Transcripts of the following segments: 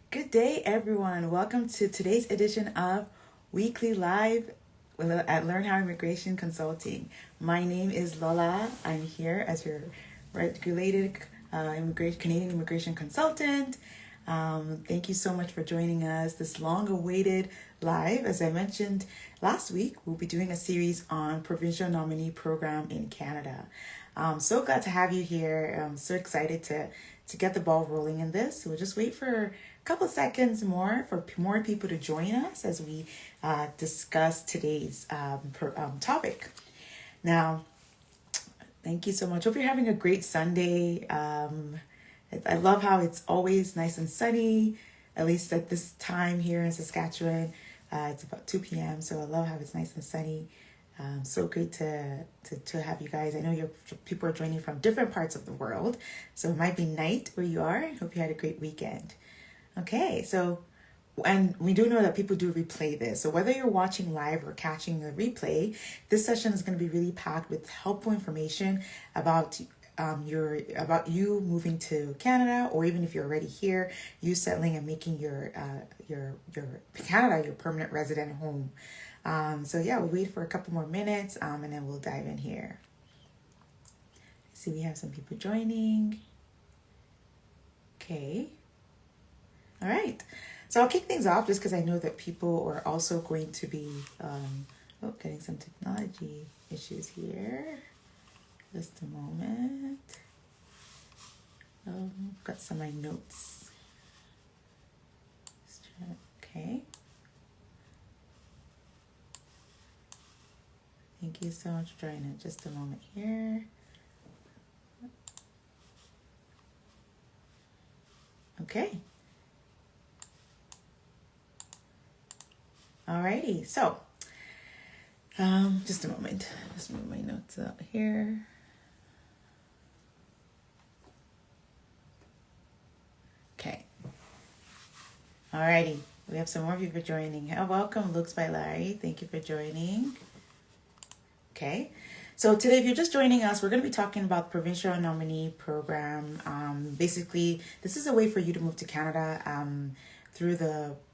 Good day, everyone. Welcome to today's edition of Weekly Live at Learn How Immigration Consulting. My name is Lola. I'm here as your regulated Canadian immigration consultant. Thank you so much for joining us this long-awaited live. As I mentioned last week, we'll be doing a series on Provincial Nominee Program in Canada. So glad to have you here. I'm so excited to get the ball rolling in this. So we'll just wait for a couple seconds more for more people to join us as we discuss today's topic. Now, thank you so much. Hope you're having a great Sunday. I love how it's always nice and sunny, at least at this time here in Saskatchewan. It's about 2 p.m., so I love how it's nice and sunny. So great to have you guys. I know people are joining from different parts of the world, so it might be night where you are. I hope you had a great weekend. Okay, so, and we do know that people do replay this. So whether you're watching live or catching the replay, this session is going to be really packed with helpful information about you moving to Canada, or even if you're already here, you settling and making your Canada your permanent resident home. So yeah, we'll wait for a couple more minutes, and then we'll dive in here. See, we have some people joining. Okay. All right. So I'll kick things off just because I know that people are also going to be getting some technology issues here. Just a moment. Got some of my notes. Okay. Thank you so much for joining. Just a moment here. Okay. Alrighty. So, just a moment. Just move my notes out here. Okay. Alrighty. We have some more people joining. Welcome, Looks by Larry. Thank you for joining. Okay, so today, if you're just joining us, we're going to be talking about Provincial Nominee Program. Basically, this is a way for you to move to Canada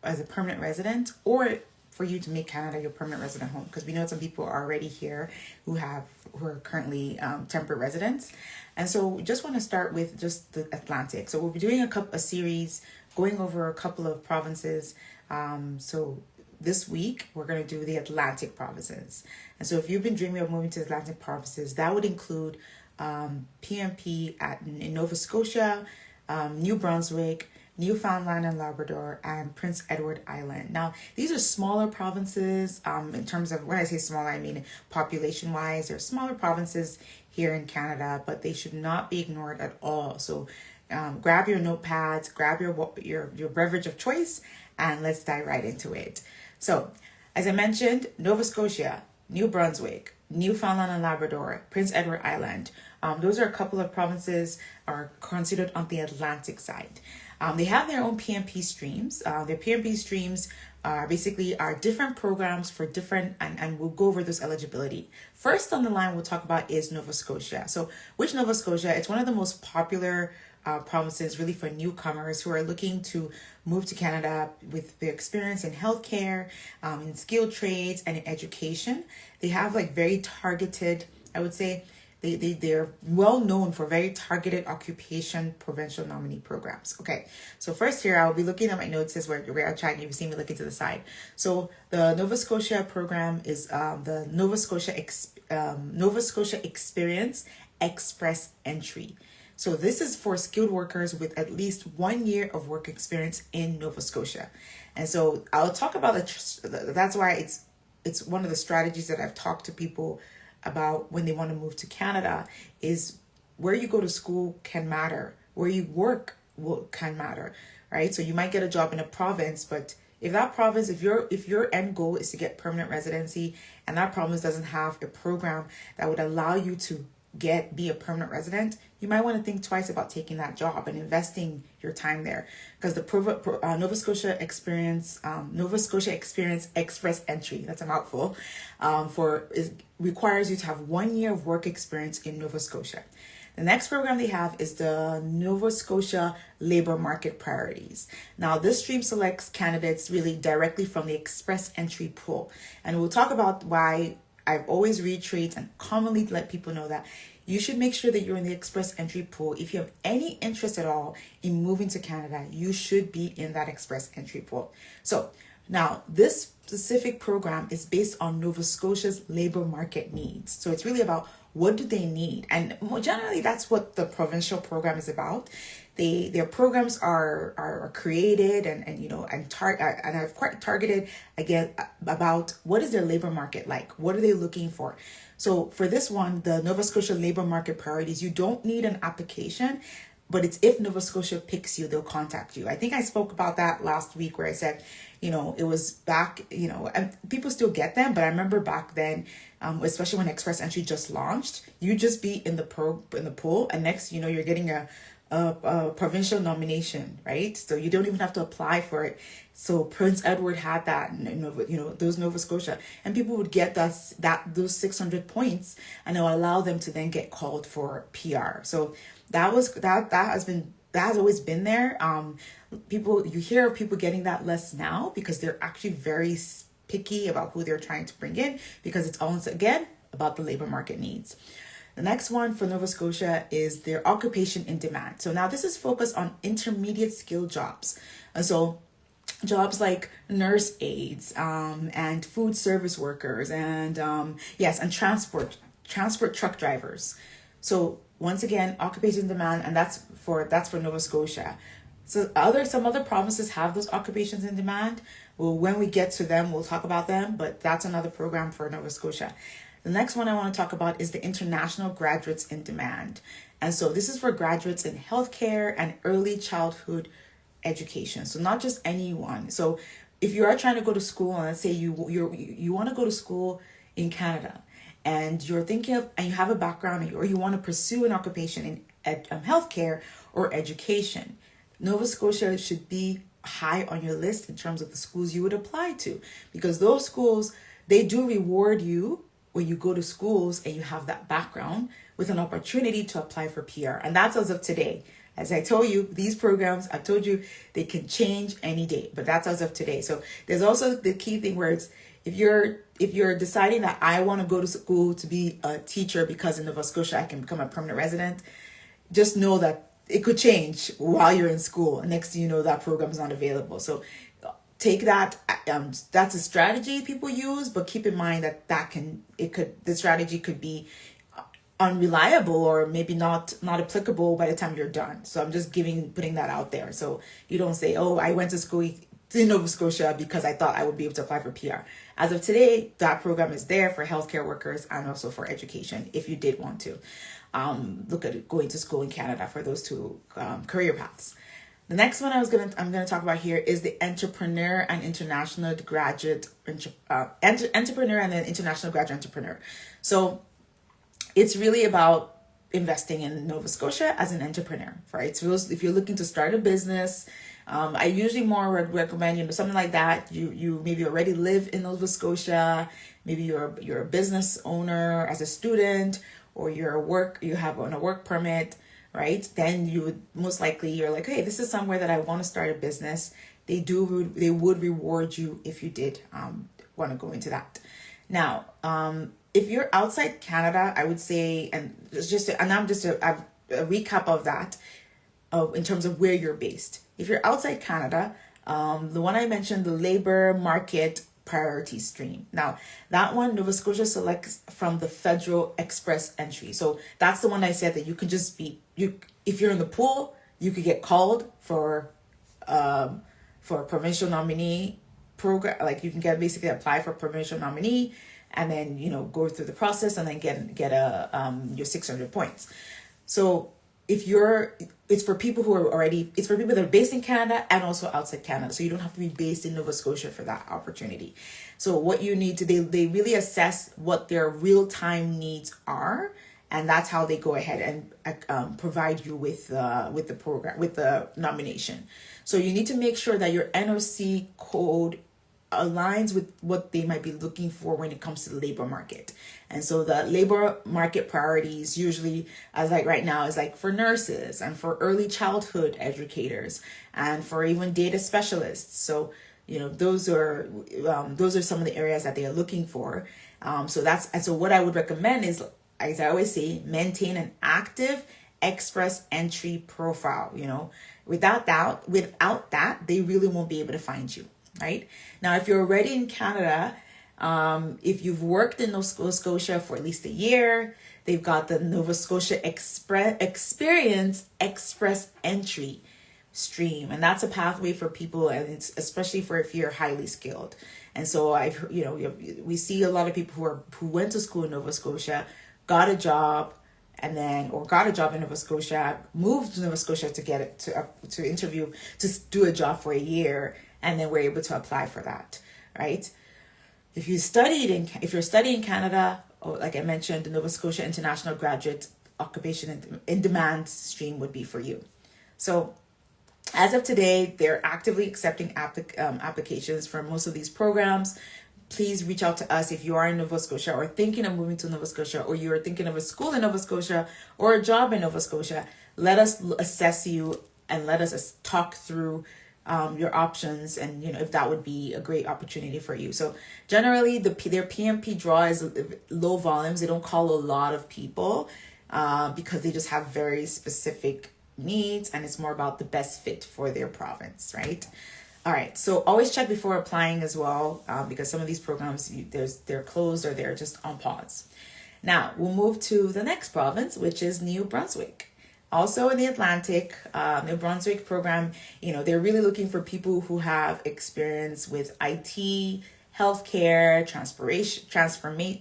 as a permanent resident, or for you to make Canada your permanent resident home, because we know some people are already here who are currently temporary residents. And so we just want to start with just the Atlantic. So we'll be doing a series going over a couple of provinces. So this week, we're going to do the Atlantic provinces. And so if you've been dreaming of moving to the Atlantic provinces, that would include PNP in Nova Scotia, New Brunswick, Newfoundland and Labrador, and Prince Edward Island. Now, these are smaller provinces in terms of, when I say smaller, I mean population-wise. They're smaller provinces here in Canada, but they should not be ignored at all. So grab your notepads, grab your beverage of choice, and let's dive right into it. So, as I mentioned, Nova Scotia, New Brunswick, Newfoundland and Labrador, Prince Edward Island. Those are a couple of provinces are considered on the Atlantic side. They have their own PNP streams. Their PNP streams basically are different programs for different, and we'll go over this eligibility. First on the line we'll talk about is Nova Scotia. So, which Nova Scotia? It's one of the most popular provinces really for newcomers who are looking to move to Canada with their experience in healthcare, in skilled trades, and in education. They have very targeted, I would say, they're well known for very targeted occupation provincial nominee programs. Okay, so first here, I'll be looking at my notes as we're out chatting. You see me looking to the side. So the Nova Scotia program is the Nova Scotia Experience Express Entry. So this is for skilled workers with at least 1 year of work experience in Nova Scotia. And so I'll talk about that's why it's one of the strategies that I've talked to people about when they want to move to Canada, is where you go to school can matter. Where you work can matter, right? So you might get a job in a province, but if that province, if your end goal is to get permanent residency and that province doesn't have a program that would allow you to be a permanent resident, you might want to think twice about taking that job and investing your time there, because the Nova Scotia Experience Express Entry, that's a mouthful, requires you to have 1 year of work experience in Nova Scotia. The next program they have is the Nova Scotia Labor Market Priorities. Now, this stream selects candidates really directly from the express entry pool. And we'll talk about why I've always reiterate and commonly let people know that you should make sure that you're in the express entry pool. If you have any interest at all in moving to Canada, you should be in that express entry pool. So now this specific program is based on Nova Scotia's labor market needs. So it's really about what do they need? And more generally, that's what the provincial program is about. Their programs are created and are quite targeted again about what is their labor market like? What are they looking for? So for this one, the Nova Scotia Labor Market Priorities, you don't need an application, but it's if Nova Scotia picks you, they'll contact you. I think I spoke about that last week where I said, it was back, and people still get them, but I remember back then, especially when Express Entry just launched, you just be in the pool, and next, you're getting a provincial nomination, right? So you don't even have to apply for it. So Prince Edward had that, those Nova Scotia, and people would get those 600 points, and it will allow them to then get called for PR. So that has always been there. You hear of people getting that less now because they're actually very picky about who they're trying to bring in, because it's once again about the labor market needs. The next one for Nova Scotia is their occupation in demand. So now this is focused on intermediate skill jobs. And so jobs like nurse aides, and food service workers, and and transport truck drivers. So once again, occupation demand, and that's for Nova Scotia. So some other provinces have those occupations in demand. Well, when we get to them, we'll talk about them, but that's another program for Nova Scotia. The next one I want to talk about is the International Graduates in Demand. And so this is for graduates in healthcare and early childhood education. So not just anyone. So if you are trying to go to school, and let's say you want to go to school in Canada, and you're thinking of, and you have a background, or you want to pursue an occupation in healthcare or education, Nova Scotia should be high on your list in terms of the schools you would apply to, because those schools, they do reward you when you go to schools and you have that background with an opportunity to apply for PR. And that's as of today. As I told you, these programs, I told you, they can change any day, but that's as of today. So there's also the key thing where it's, if you're deciding that I want to go to school to be a teacher because in Nova Scotia I can become a permanent resident, just know that it could change while you're in school. And next thing you know, that program is not available. So take that. That's a strategy people use, but keep in mind that the strategy could be unreliable or maybe not applicable by the time you're done. So I'm just putting that out there. So you don't say, oh, I went to school in Nova Scotia because I thought I would be able to apply for PR. As of today, that program is there for healthcare workers and also for education if you did want to look at going to school in Canada for those two career paths. The next one I'm gonna talk about here is the Entrepreneur and International Graduate Entrepreneur and then International Graduate Entrepreneur. So it's really about investing in Nova Scotia as an entrepreneur, right? So if you're looking to start a business, I usually more recommend, something like that. You maybe already live in Nova Scotia, maybe you're a business owner as a student, or you have on a work permit, right? Then you're like, hey, this is somewhere that I want to start a business. They would reward you if you did want to go into that. Now, if you're outside Canada, I would say, and a recap of that, in terms of where you're based. If you're outside Canada, the one I mentioned, the Labor Market Priority Stream. Now, that one, Nova Scotia selects from the Federal Express Entry. So that's the one I said that you can just if you're in the pool, you could get called for a Provincial Nominee Program. Like you can basically apply for Provincial Nominee, and then go through the process and then get your 600 points. So it's for people that are based in Canada and also outside Canada. So you don't have to be based in Nova Scotia for that opportunity. So what you need to, they really assess what their real-time needs are, and that's how they go ahead and provide you with the program, with the nomination. So you need to make sure that your NOC code aligns with what they might be looking for when it comes to the labor market. And so the labor market priorities usually, as like right now, is like for nurses and for early childhood educators and for even data specialists. So those are some of the areas that they are looking for. So what I would recommend is, as I always say, maintain an active express entry profile. Without that, they really won't be able to find you. Right now, if you're already in Canada, if you've worked in Nova Scotia for at least a year, they've got the Nova Scotia Experience Express Entry stream, and that's a pathway for people, and it's especially for if you're highly skilled. And so we see a lot of people who went to school in Nova Scotia, got a job, and then got a job in Nova Scotia, moved to Nova Scotia to get it to interview to do a job for a year, and then we're able to apply for that, right? If you're studying in Canada, or like I mentioned, the Nova Scotia International Graduate Occupation in Demand stream would be for you. So as of today, they're actively accepting applications for most of these programs. Please reach out to us if you are in Nova Scotia or thinking of moving to Nova Scotia, or you're thinking of a school in Nova Scotia or a job in Nova Scotia. Let us assess you and let us talk through your options, and if that would be a great opportunity for you. So generally, their PNP draw is low volumes. They don't call a lot of people because they just have very specific needs, and it's more about the best fit for their province, right? All right, so always check before applying as well, because some of these programs, they're closed or they're just on pause. Now, we'll move to the next province, which is New Brunswick. Also in the Atlantic, New Brunswick program, they're really looking for people who have experience with IT, healthcare,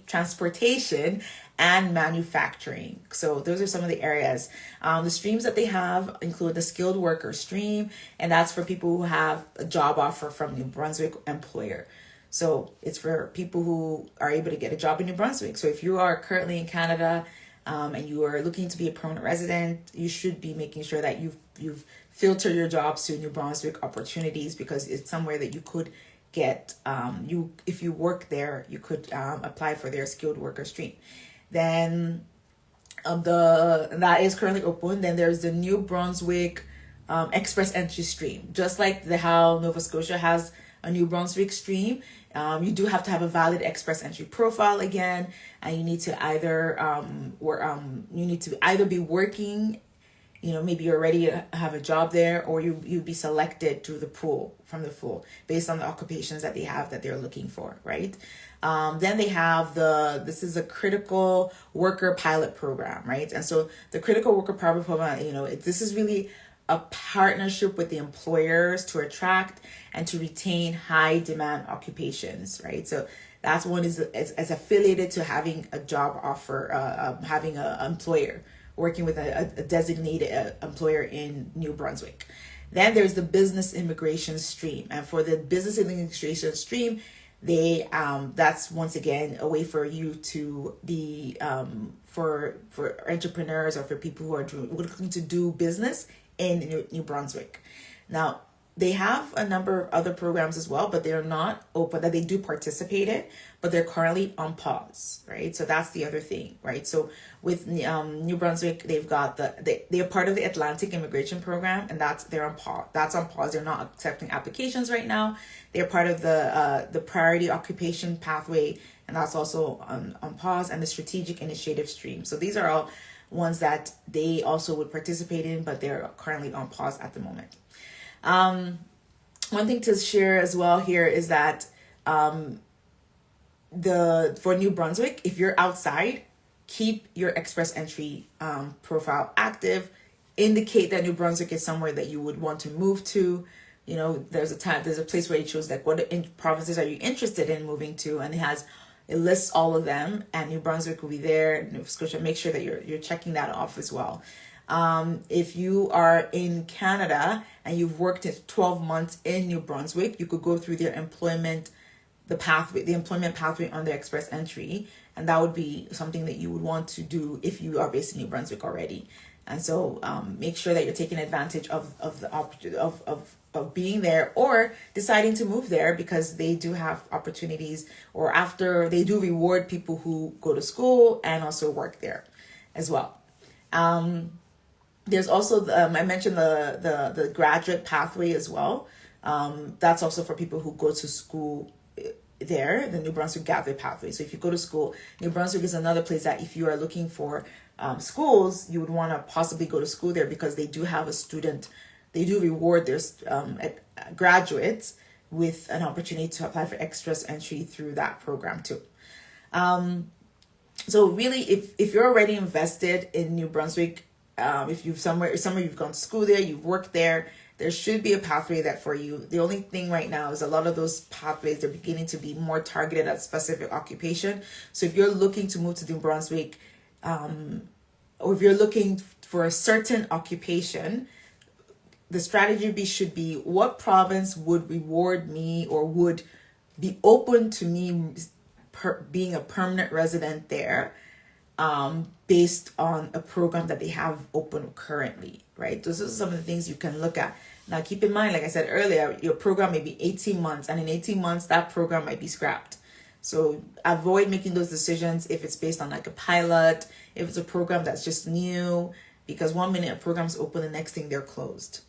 transportation, and manufacturing. So those are some of the areas. The streams that they have include the skilled worker stream, and that's for people who have a job offer from New Brunswick employer. So it's for people who are able to get a job in New Brunswick. So if you are currently in Canada, and you are looking to be a permanent resident, you should be making sure that you've filtered your jobs to New Brunswick opportunities, because it's somewhere that you could get if you work there, you could apply for their skilled worker stream. Then that is currently open. Then there's the New Brunswick Express Entry stream. Just like how Nova Scotia has a New Brunswick stream, you do have to have a valid Express Entry profile again, and you need to either be working, maybe you already have a job there, or you'd be selected through the pool based on the occupations that they have that they're looking for, right? Then they have this is a critical worker pilot program, right? And so the critical worker pilot program, this is really a partnership with the employers to attract and to retain high demand occupations, right? So that's one is affiliated to having a job offer, having an employer, working with a designated employer in New Brunswick. Then there's the business immigration stream, and for the business immigration stream, that's once again a way for you to be for entrepreneurs or for people who are looking to do business in New Brunswick. Now, they have a number of other programs as well, but they're not open, that they do participate in, but they're currently on pause, right? So that's the other thing, right? So with New Brunswick, they've got they're part of the Atlantic Immigration Program, and they're on pause. That's on pause. They're not accepting applications right now. They're part of the Priority Occupation Pathway, and that's also on pause, and the Strategic Initiative Stream. So these are all ones that they also would participate in, but they're currently on pause at the moment. One thing to share as well here is that for New Brunswick, if you're outside, keep your express entry profile active. Indicate that New Brunswick is somewhere that you would want to move to. There's a place where it shows like what provinces are you interested in moving to, and it lists all of them, and New Brunswick will be there. Nova Scotia, make sure that you're checking that off as well. If you are in Canada and you've worked 12 months in New Brunswick, you could go through their employment pathway on the express entry, and that would be something that you would want to do if you are based in New Brunswick already. And so make sure that you're taking advantage of the opportunity of being there, or deciding to move there, because they do have opportunities, or after they do reward people who go to school and also work there as well. There's also I mentioned the graduate pathway as well. That's also for people who go to school there, the New Brunswick graduate pathway. So if you go to school, New Brunswick is another place that if you are looking for schools, you would want to possibly go to school there, because they do have they do reward their graduates with an opportunity to apply for express entry through that program too. So really, if you're already invested in New Brunswick, if you've somewhere you've gone to school there, you've worked there, there should be a pathway that for you. The only thing right now is a lot of those pathways, they're beginning to be more targeted at specific occupation. So if you're looking to move to New Brunswick, or if you're looking for a certain occupation, the strategy should be, what province would reward me or would be open to me being a permanent resident there, based on a program that they have open currently, right? Those are some of the things you can look at. Now, keep in mind, like I said earlier, your program may be 18 months, and in 18 months, that program might be scrapped. So avoid making those decisions if it's based on like a pilot, if it's a program that's just new, because 1 minute a program's open, the next thing they're closed.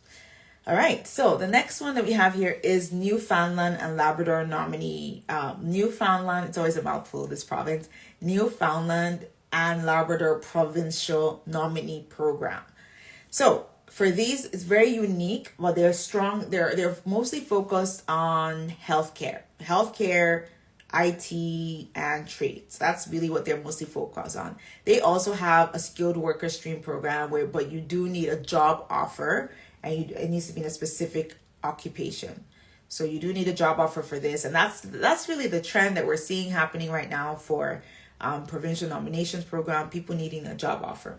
All right, so the next one that we have here is Newfoundland and Labrador nominee. Newfoundland, it's always a mouthful, this province. Newfoundland and Labrador Provincial Nominee Program. So for these, it's very unique. Well, they're strong. They're mostly focused on healthcare, IT, and trades. That's really what they're mostly focused on. They also have a skilled worker stream program but you do need a job offer, and it needs to be in a specific occupation. So you do need a job offer for this, and that's really the trend that we're seeing happening right now for provincial nominations program, people needing a job offer.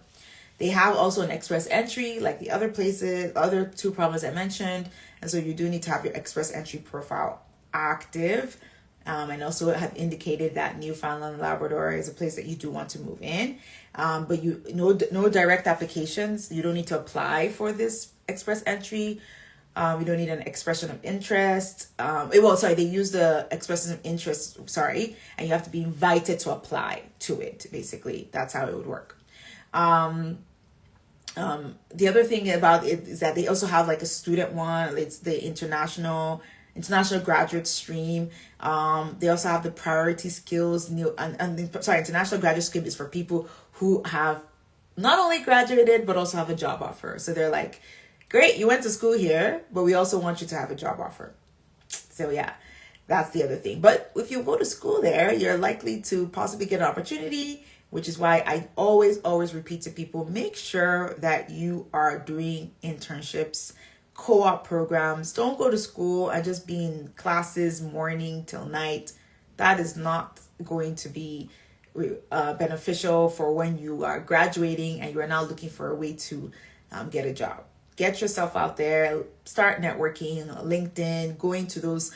They have also an express entry like the other places, other two provinces I mentioned, and so you do need to have your express entry profile active. And also it have indicated that Newfoundland and Labrador is a place that you do want to move in. But no direct applications. You don't need to apply for this express entry. You don't need an expression of interest. They use the expression of interest, and you have to be invited to apply to it, basically. That's how it would work. The other thing about it is that they also have like a student one. It's the international graduate stream. They also have the priority skills. International graduate stream is for people who have not only graduated, but also have a job offer. So they're like, great, you went to school here, but we also want you to have a job offer. So yeah, that's the other thing. But if you go to school there, you're likely to possibly get an opportunity, which is why I always repeat to people, make sure that you are doing internships, co-op programs. Don't go to school and just be in classes morning till night. That is not going to be beneficial for when you are graduating and you are now looking for a way to get a job. Get yourself out there, start networking, LinkedIn, going to those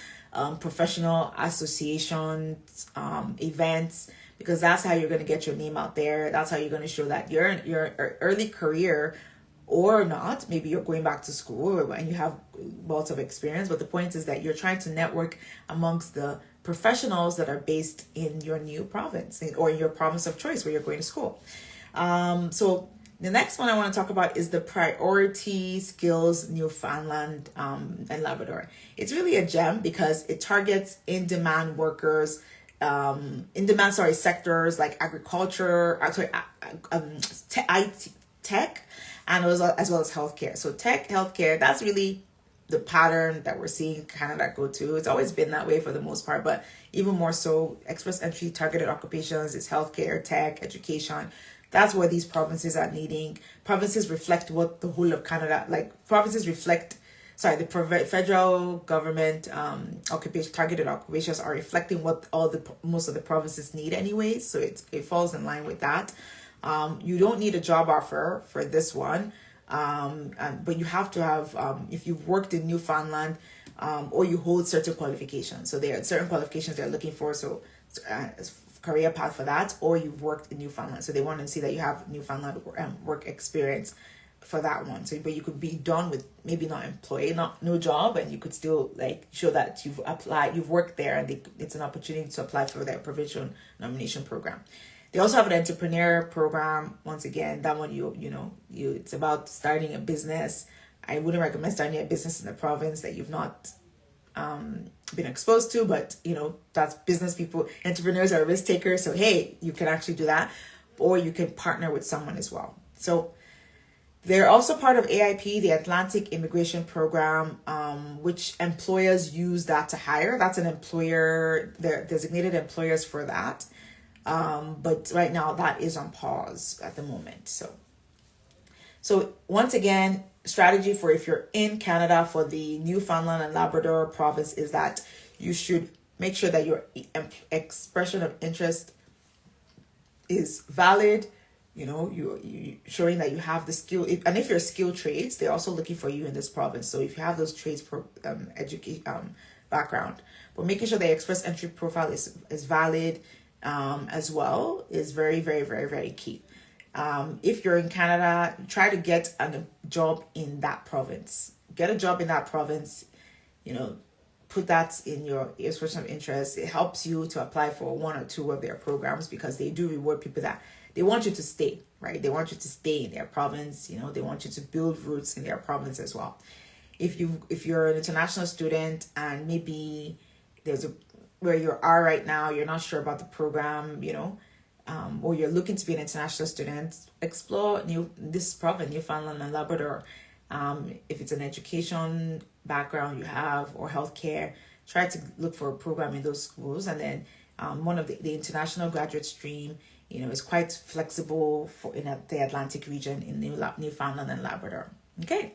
professional associations, events, because that's how you're going to get your name out there. That's how you're going to show that you're in your early career or not. Maybe you're going back to school and you have lots of experience, but the point is that you're trying to network amongst the professionals that are based in your new province or in your province of choice where you're going to school. So the next one I want to talk about is the Priority Skills Newfoundland and Labrador. It's really a gem because it targets in-demand workers, sectors like agriculture, tech, and as well as healthcare. So tech, healthcare, that's really the pattern that we're seeing Canada go to. It's always been that way for the most part, but even more so, express entry targeted occupations is healthcare, tech, education. That's what these provinces are needing. Provinces reflect what the whole of Canada, the federal government targeted occupations are reflecting what most of the provinces need anyways. So it falls in line with that. You don't need a job offer for this one, but you have to have, if you've worked in Newfoundland, or you hold certain qualifications. So there are certain qualifications they're looking for. So career path for that, or you've worked in Newfoundland. So they want to see that you have Newfoundland work experience for that one. So, but you could be done with maybe not employee, no job, and you could still like show that you've applied, you've worked there, and it's an opportunity to apply for their provincial nomination program. They also have an entrepreneur program. Once again, that one it's about starting a business. I wouldn't recommend starting a business in the province that you've not been exposed to, but that's business people. Entrepreneurs are risk takers, so hey, you can actually do that, or you can partner with someone as well. So they're also part of AIP, the Atlantic Immigration Program, which employers use that to hire. That's an employer, they're designated employers for that. But right now that is on pause at the moment. So once again, strategy for if you're in Canada for the Newfoundland and Labrador province is that you should make sure that your expression of interest is valid. You showing that you have the skill, and if you're skilled trades, they're also looking for you in this province. So if you have those trades background, but making sure the express entry profile is valid as well is very, very, very, very key. If you're in Canada, try to get a job in that province. Get a job in that province. Put that in your expression of interest. It helps you to apply for one or two of their programs because they do reward people that they want you to stay, right? They want you to stay in their province. They want you to build roots in their province as well. If you're an international student and maybe where you are right now, you're not sure about the program, or you're looking to be an international student, explore this province, Newfoundland and Labrador. If it's an education background you have or healthcare, try to look for a program in those schools. And then one of the international graduate stream, is quite flexible in the Atlantic region in Newfoundland and Labrador. Okay.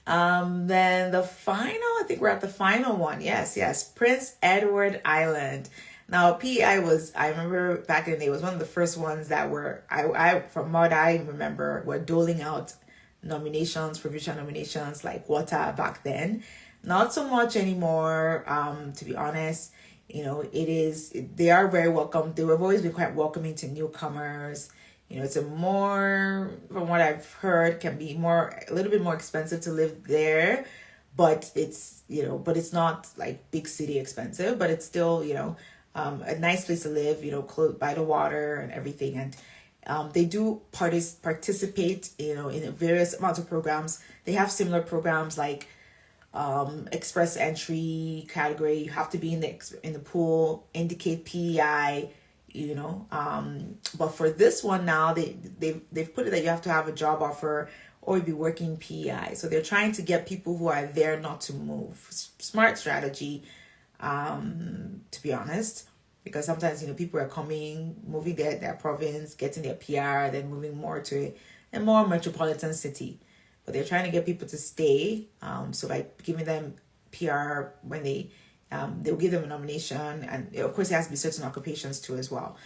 Then I think we're at the final one. Yes. Prince Edward Island. Now, PEI I remember back in the day, was one of the first ones that from what I remember, were doling out provincial nominations like water back then. Not so much anymore, to be honest. They are very welcome. They have always been quite welcoming to newcomers. It's from what I've heard, can be a little bit more expensive to live there, but it's not like big city expensive, but it's still, a nice place to live, close by the water and everything. And they do participate, in various amounts of programs. They have similar programs like express entry category. You have to be in the pool, indicate PEI, but for this one now, they've put it that you have to have a job offer or you'll be working PEI. So they're trying to get people who are there not to move. Smart strategy, to be honest, because sometimes people are moving their province, getting their PR, then moving more to a more metropolitan city. But they're trying to get people to stay. So by giving them PR when they'll give them a nomination, and of course it has to be certain occupations too as well.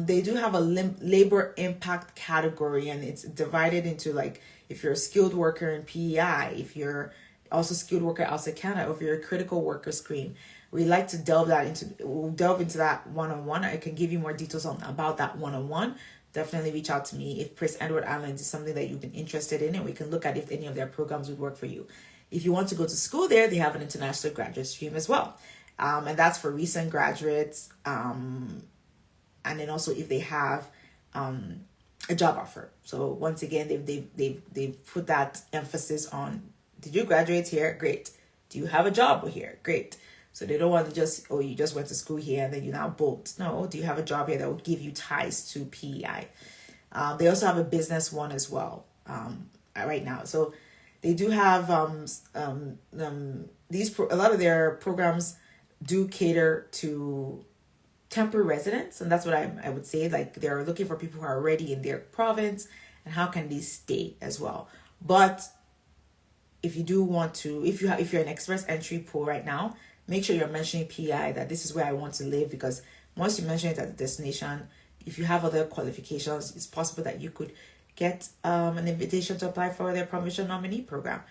They do have a labor impact category, and it's divided into like if you're a skilled worker in PEI, if you're also skilled worker outside Canada, or if you're a critical worker stream. We like to delve into that one-on-one. I can give you more details about that one-on-one. Definitely reach out to me if Prince Edward Island is something that you've been interested in, and we can look at if any of their programs would work for you. If you want to go to school there, they have an international graduate stream as well. And that's for recent graduates. And then also if they have a job offer. So once again, they've put that emphasis on, did you graduate here? Great. Do you have a job here? Great. So they don't want to you just went to school here and then you now bolt. No, do you have a job here that would give you ties to PEI? They also have a business one as well right now. So they do have a lot of their programs do cater to temporary residents, and that's what I would say. Like they're looking for people who are already in their province and how can they stay as well. But if you do want to, if you're an express entry pool right now, make sure you're mentioning PEI that this is where I want to live, because once you mention it as a destination, if you have other qualifications, it's possible that you could get an invitation to apply for their Provincial Nominee Program.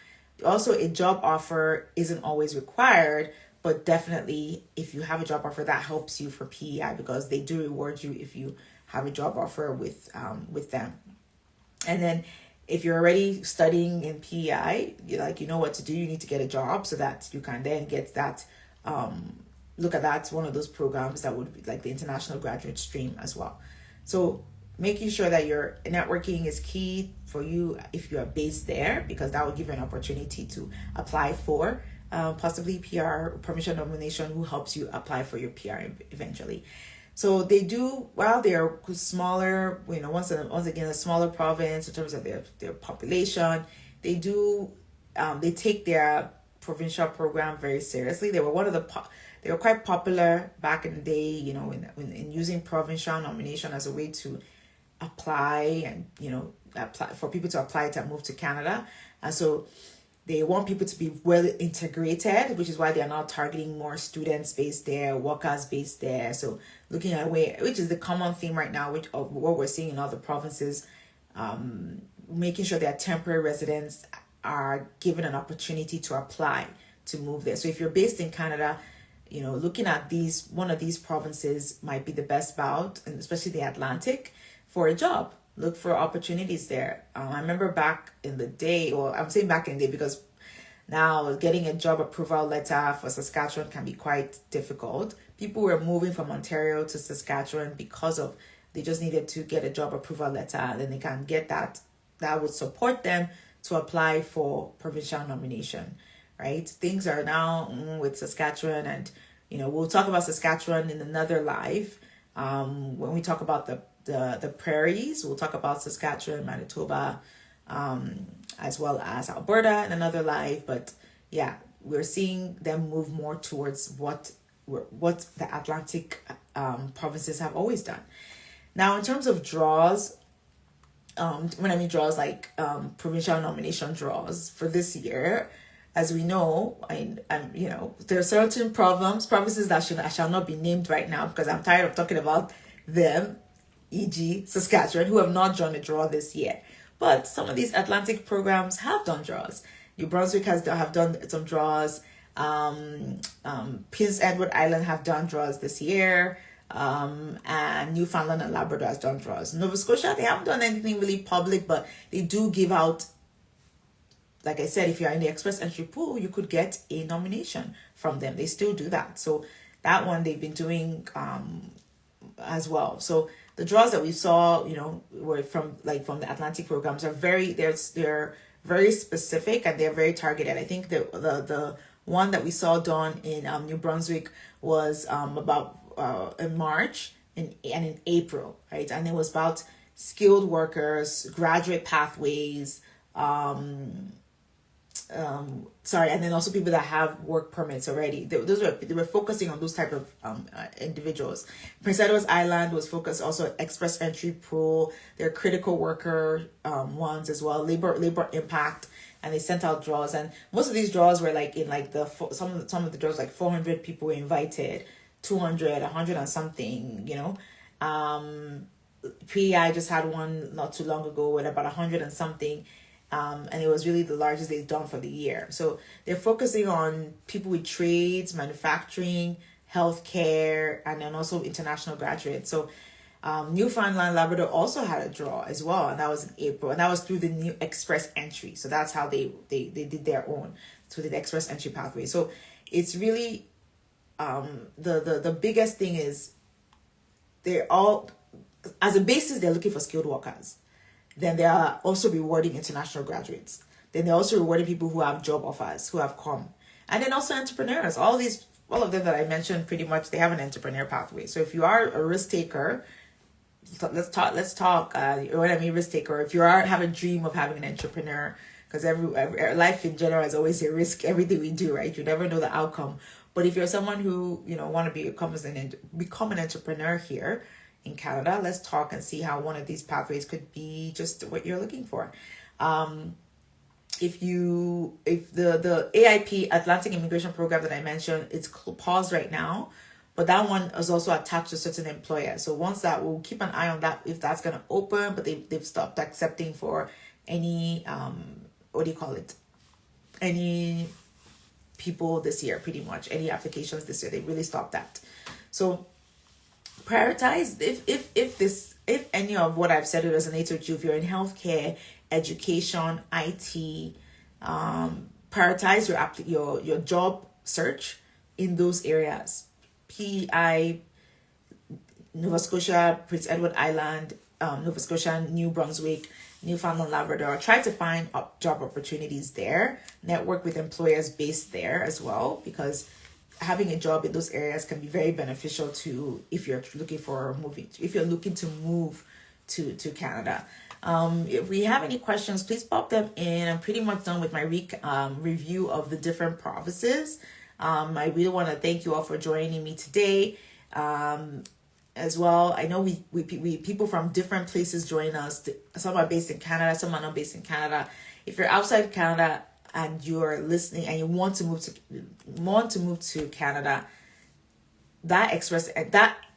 Also, a job offer isn't always required, But definitely, if you have a job offer, that helps you for PEI because they do reward you if you have a job offer with them. And then if you're already studying in PEI, you know what to do. You need to get a job so that you can then get that. Look at that, one of those programs that would be like the international graduate stream as well. So making sure that your networking is key for you if you are based there, because that will give you an opportunity to apply for possibly PR, provincial nomination, who helps you apply for your PR eventually. So they do, while they are smaller, once again, a smaller province in terms of their population, they do, they take their provincial program very seriously. They were quite popular back in the day, in using provincial nomination as a way to apply and, apply for people to apply to move to Canada. And so they want people to be well integrated, which is why they are now targeting more students based there, workers based there. So looking at which is the common theme right now, which of what we're seeing in other provinces, making sure that temporary residents are given an opportunity to apply to move there. So if you're based in Canada, looking at one of these provinces might be the best bout, and especially the Atlantic, for a job. Look for opportunities there. I remember back in the day, or I'm saying back in the day because now getting a job approval letter for Saskatchewan can be quite difficult. People were moving from Ontario to Saskatchewan because they just needed to get a job approval letter, and then they can get that would support them to apply for provincial nomination, right? Things are now with Saskatchewan, and we'll talk about Saskatchewan in another live. When we talk about the prairies, we'll talk about Saskatchewan, Manitoba, as well as Alberta in another live. But yeah, we're seeing them move more towards what the Atlantic provinces have always done. Now, in terms of draws, when I mean draws, like provincial nomination draws for this year, as we know, there are certain provinces that I shall not be named right now because I'm tired of talking about them, e.g. Saskatchewan, who have not drawn a draw this year. But some of these Atlantic programs have done draws. New Brunswick have done some draws. Prince Edward Island have done draws this year. And Newfoundland and Labrador has done draws. Nova Scotia, they haven't done anything really public, but they do give out, like I said, if you're in the express entry pool, you could get a nomination from them. They still do that. So that one they've been doing as well. So the draws that we saw, were from the Atlantic programs are they're very specific and they're very targeted. I think the one that we saw done in New Brunswick was about in March and in April, right? And it was about skilled workers, graduate pathways, and then also people that have work permits already. They were focusing on those type of individuals. Prince Edward Island was focused also on express entry pool. Their critical worker ones as well, labor impact, and they sent out draws. And most of these draws were some of the draws, like 400 people were invited, 200, 100 and something. PEI just had one not too long ago with about 100 and something. And it was really the largest they've done for the year. So they're focusing on people with trades, manufacturing, healthcare, and then also international graduates. So Newfoundland Labrador also had a draw as well, and that was in April, and that was through the new express entry. So that's how they did their own through the express entry pathway. So it's really the biggest thing is they're all, as a basis, they're looking for skilled workers. Then they are also rewarding international graduates. Then they're also rewarding people who have job offers, who have come. And then also entrepreneurs. All of them that I mentioned, pretty much, they have an entrepreneur pathway. So if you are a risk taker, let's talk. When I mean risk taker, if you have a dream of having an entrepreneur, because every life in general is always a risk, everything we do, right? You never know the outcome. But if you're someone who, want to become an entrepreneur here in Canada, let's talk and see how one of these pathways could be just what you're looking for. If the AIP Atlantic Immigration Program that I mentioned, it's paused right now, but that one is also attached to certain employers. So once that, we'll keep an eye on that if that's going to open, but they've stopped accepting for any any people this year, pretty much. Any applications this year, they really stopped that. So prioritize if any of what I've said resonates with you. If you're in healthcare, education, IT, prioritize your job search in those areas. PEI, Nova Scotia, Prince Edward Island, Nova Scotia, New Brunswick, Newfoundland Labrador. Try to find job opportunities there. Network with employers based there as well, because having a job in those areas can be very beneficial to if you're looking to move to Canada. If we have any questions, please pop them in. I'm pretty much done with my review of the different provinces. I really want to thank you all for joining me today. As well, I know we people from different places join us. Some are based in Canada, some are not based in Canada. If you're outside Canada and you're listening and you want to move to Canada, that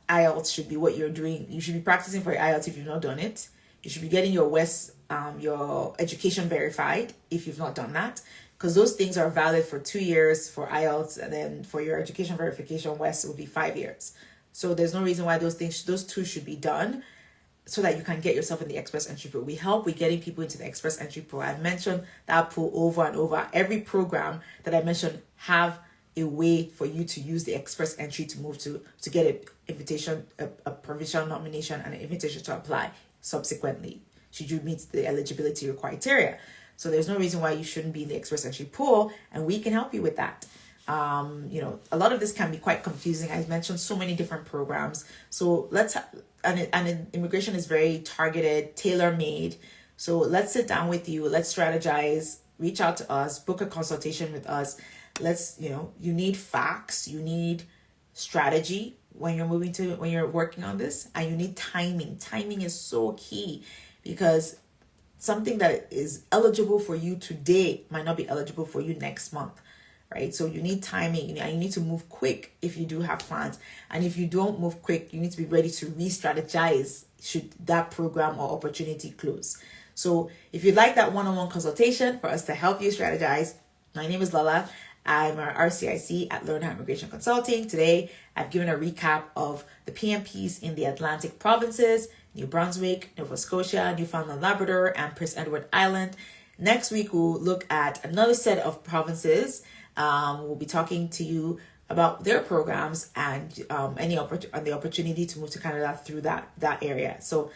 IELTS should be what you're doing. You should be practicing for your IELTS if you've not done it. You should be getting your your education verified if you've not done that, because those things are valid for 2 years for IELTS, and then for your education verification, West will be 5 years. So there's no reason why those two should be done, so that you can get yourself in the Express Entry Pool. We help with getting people into the Express Entry Pool. I've mentioned that pool over and over. Every program that I mentioned have a way for you to use the Express Entry to move to get an invitation, a provincial nomination, and an invitation to apply subsequently, should you meet the eligibility criteria. So there's no reason why you shouldn't be in the Express Entry Pool, and we can help you with that. A lot of this can be quite confusing. I mentioned so many different programs. So and immigration is very targeted, tailor-made. So let's sit down with you. Let's strategize, reach out to us, book a consultation with us. You need facts, you need strategy when you're working on this, and you need timing. Timing is so key, because something that is eligible for you today might not be eligible for you next month. Right? So you need timing, and you need to move quick if you do have plans. And if you don't move quick, you need to be ready to re-strategize should that program or opportunity close. So if you'd like that one-on-one consultation for us to help you strategize, my name is Lola. I'm our RCIC at Learn How Immigration Consulting. Today, I've given a recap of the PNPs in the Atlantic provinces, New Brunswick, Nova Scotia, Newfoundland Labrador, and Prince Edward Island. Next week, we'll look at another set of provinces. We'll be talking to you about their programs and the opportunity to move to Canada through that area. So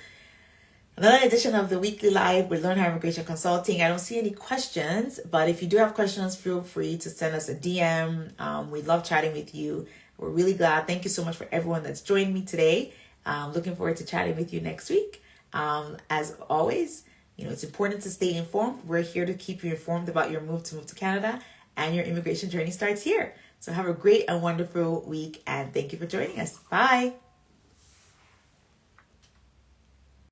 another edition of the weekly live with Learn How Immigration Consulting. I don't see any questions, but if you do have questions, feel free to send us a DM. We love chatting with you. We're really glad. Thank you so much for everyone that's joined me today. Looking forward to chatting with you next week. As always, it's important to stay informed. We're here to keep you informed about your move to Canada, and your immigration journey starts here. So have a great and wonderful week, and thank you for joining us. Bye.